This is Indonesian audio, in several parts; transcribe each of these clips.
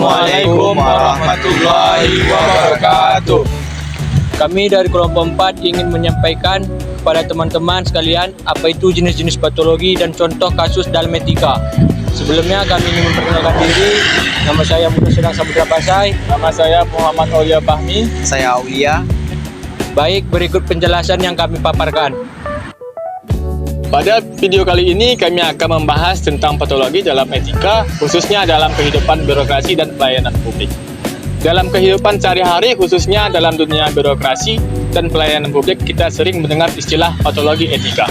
Assalamualaikum warahmatullahi wabarakatuh. Kami dari kelompok 4 ingin menyampaikan kepada teman-teman sekalian apa itu jenis-jenis patologi dan contoh kasus dalam etika. Sebelumnya kami ingin memperkenalkan diri. Nama saya Muda Sedang Samudra Pasai. Nama saya Muhammad Aulia Fahmi. Saya Aulia. Baik, berikut penjelasan yang kami paparkan. Pada video kali ini kami akan membahas tentang patologi dalam etika, khususnya dalam kehidupan birokrasi dan pelayanan publik. Dalam kehidupan sehari-hari, khususnya dalam dunia birokrasi dan pelayanan publik, kita sering mendengar istilah patologi etika.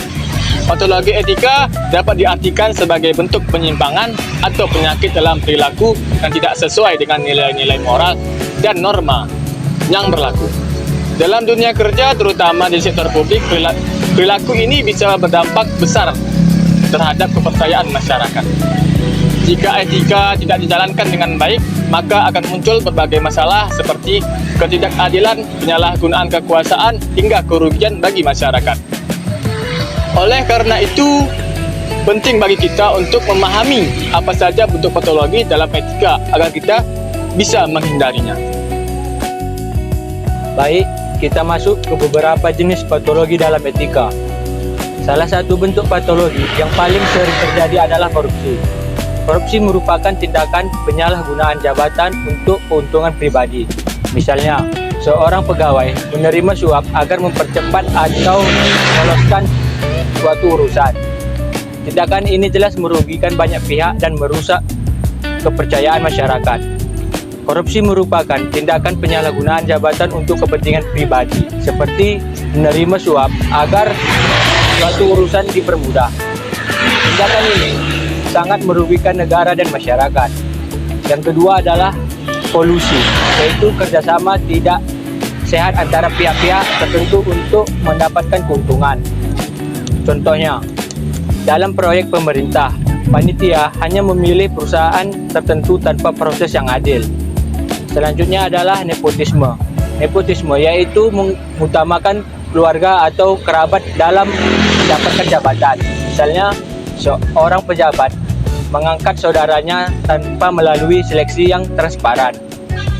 Patologi etika dapat diartikan sebagai bentuk penyimpangan atau penyakit dalam perilaku yang tidak sesuai dengan nilai-nilai moral dan norma yang berlaku. Dalam dunia kerja, terutama di sektor publik, perilaku ini bisa berdampak besar terhadap kepercayaan masyarakat. Jika etika tidak dijalankan dengan baik, maka akan muncul berbagai masalah seperti ketidakadilan, penyalahgunaan kekuasaan, hingga kerugian bagi masyarakat. Oleh karena itu, penting bagi kita untuk memahami apa saja bentuk patologi dalam etika agar kita bisa menghindarinya. Baik, kita masuk ke beberapa jenis patologi dalam etika. Salah satu bentuk patologi yang paling sering terjadi adalah korupsi. Korupsi merupakan tindakan penyalahgunaan jabatan untuk keuntungan pribadi. Misalnya, seorang pegawai menerima suap agar mempercepat atau meloloskan suatu urusan. Tindakan ini jelas merugikan banyak pihak dan merusak kepercayaan masyarakat. Korupsi merupakan tindakan penyalahgunaan jabatan untuk kepentingan pribadi, seperti menerima suap agar suatu urusan dipermudah. Tindakan ini sangat merugikan negara dan masyarakat. Yang kedua adalah kolusi, yaitu kerjasama tidak sehat antara pihak-pihak tertentu untuk mendapatkan keuntungan. Contohnya, dalam proyek pemerintah, panitia hanya memilih perusahaan tertentu tanpa proses yang adil. Selanjutnya adalah nepotisme. Nepotisme yaitu mengutamakan keluarga atau kerabat dalam mendapatkan jabatan. Misalnya, seorang pejabat mengangkat saudaranya tanpa melalui seleksi yang transparan.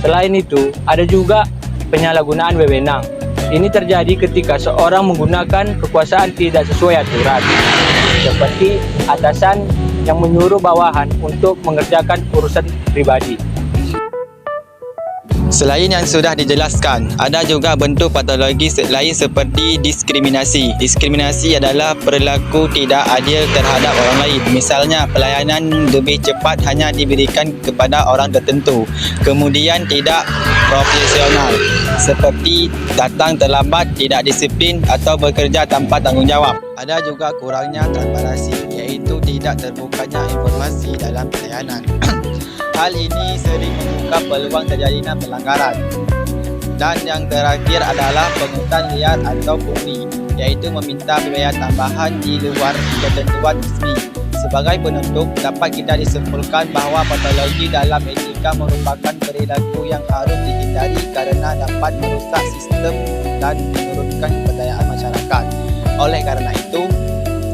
Selain itu, ada juga penyalahgunaan wewenang. Ini terjadi ketika seorang menggunakan kekuasaan tidak sesuai aturan, seperti atasan yang menyuruh bawahan untuk mengerjakan urusan pribadi. Selain yang sudah dijelaskan, ada juga bentuk patologi lain seperti diskriminasi. Diskriminasi adalah perilaku tidak adil terhadap orang lain. Misalnya, pelayanan lebih cepat hanya diberikan kepada orang tertentu. Kemudian tidak profesional, seperti datang terlambat, tidak disiplin atau bekerja tanpa tanggungjawab. Ada juga kurangnya transparansi, iaitu tidak terbukanya informasi dalam pelayanan. Hal ini sering membuka peluang terjadinya pelanggaran. Dan yang terakhir adalah pungutan liar atau pungli, iaitu meminta biaya tambahan di luar ketentuan resmi. Sebagai penutup, dapat kita disimpulkan bahawa patologi dalam etika merupakan perilaku yang harus dihindari karena dapat merusak sistem dan menurunkan kepercayaan masyarakat. Oleh karena itu,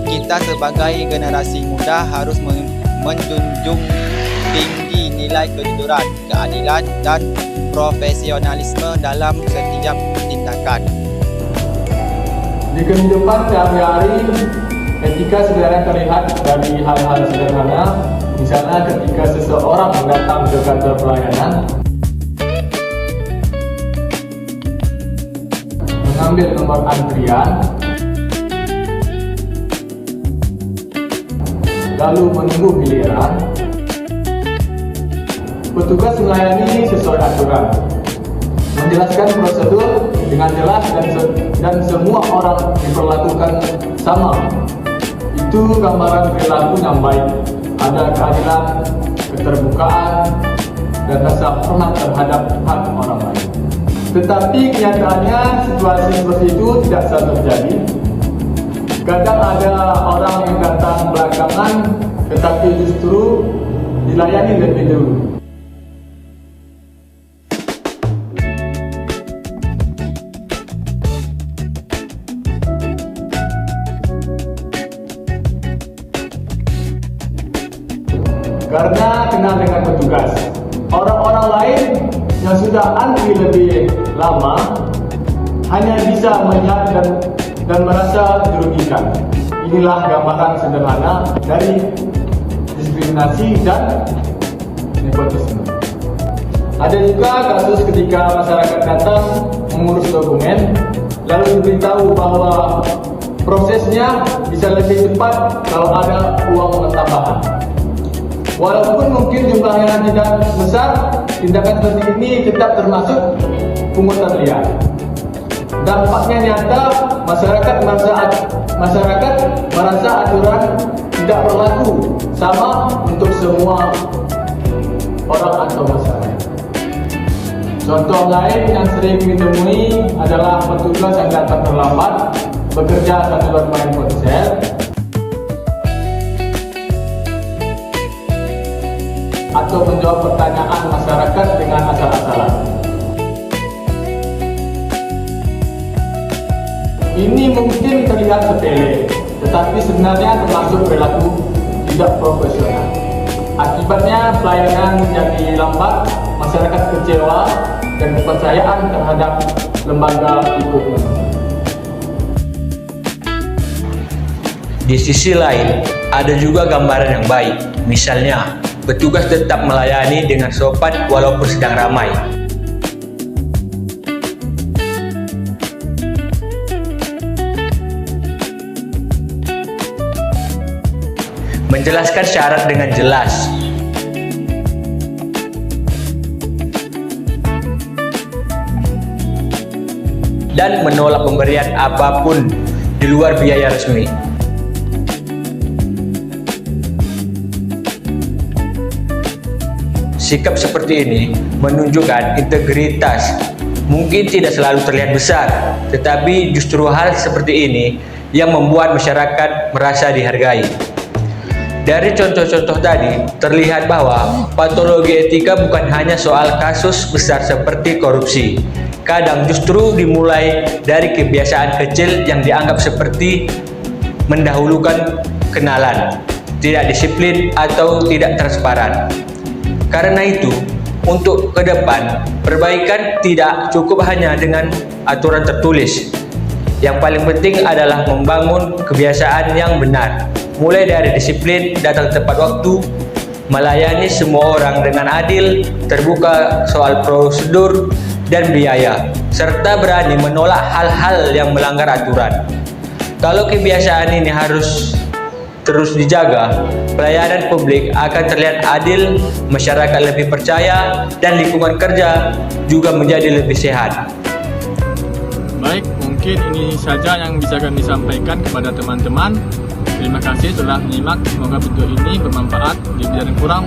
kita sebagai generasi muda harus menjunjung tinggi nilai kejujuran, keadilan, dan profesionalisme dalam setiap tindakan. Di kehidupan sehari-hari, etika sebenarnya terlihat dari hal-hal sederhana, misalnya ketika seseorang datang ke kantor pelayanan, mengambil nomor antrian, lalu menunggu giliran. Petugas melayani sesuai aturan, menjelaskan prosedur dengan jelas dan semua orang diperlakukan sama. Itu gambaran perilaku yang baik. Ada keadilan, keterbukaan, dan rasa hormat terhadap hak orang lain. Tetapi kenyataannya situasi seperti itu tidak selalu terjadi. Kadang ada orang yang datang belakangan, tetapi justru dilayani lebih dulu. Karena kenal dengan petugas, orang-orang lain yang sudah antri lebih lama hanya bisa melihat dan merasa dirugikan. Inilah gambaran sederhana dari diskriminasi dan nepotisme. Ada juga kasus ketika masyarakat datang mengurus dokumen, lalu diberitahu bahwa prosesnya bisa lebih cepat kalau ada uang tambahan. Walaupun mungkin jumlahnya tidak besar, tindakan seperti ini tetap termasuk pungutan liar. Dampaknya nyata, masyarakat merasa aturan tidak berlaku sama untuk semua orang atau masyarakat. Contoh lain yang sering ditemui adalah petugas yang datang terlambat, bekerja sambil bermain ponsel, atau menjawab pertanyaan masyarakat dengan asal-asalan. Ini mungkin terlihat sepele, tetapi sebenarnya termasuk perilaku tidak profesional. Akibatnya pelayanan menjadi lambat, masyarakat kecewa, dan kepercayaan terhadap lembaga ikut menurun. Di sisi lain, ada juga gambaran yang baik. Misalnya, petugas tetap melayani dengan sopan walaupun sedang ramai. Menjelaskan syarat dengan jelas. Dan menolak pemberian apapun di luar biaya resmi. Sikap seperti ini menunjukkan integritas. Mungkin tidak selalu terlihat besar, tetapi justru hal seperti ini yang membuat masyarakat merasa dihargai. Dari contoh-contoh tadi, terlihat bahwa patologi etika bukan hanya soal kasus besar seperti korupsi. Kadang justru dimulai dari kebiasaan kecil yang dianggap seperti mendahulukan kenalan, tidak disiplin atau tidak transparan. Karena itu, untuk ke depan, perbaikan tidak cukup hanya dengan aturan tertulis. Yang paling penting adalah membangun kebiasaan yang benar, mulai dari disiplin, datang tepat waktu, melayani semua orang dengan adil, terbuka soal prosedur dan biaya, serta berani menolak hal-hal yang melanggar aturan. Kalau kebiasaan ini harus terus dijaga, pelayanan publik akan terlihat adil, masyarakat lebih percaya, dan lingkungan kerja juga menjadi lebih sehat. Baik, mungkin ini saja yang bisa kami sampaikan kepada teman-teman. Terima kasih telah menyimak. Semoga video ini bermanfaat. Jika ada yang kurang,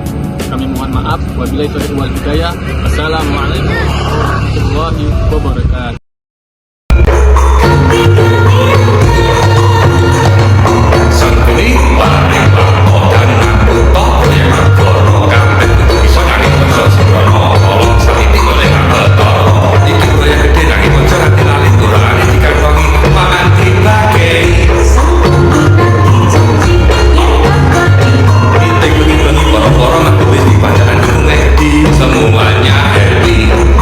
kami mohon maaf. Wabillahi taufiq wal hidayah. Wassalamualaikum warahmatullahi wabarakatuh. Semuanya happy.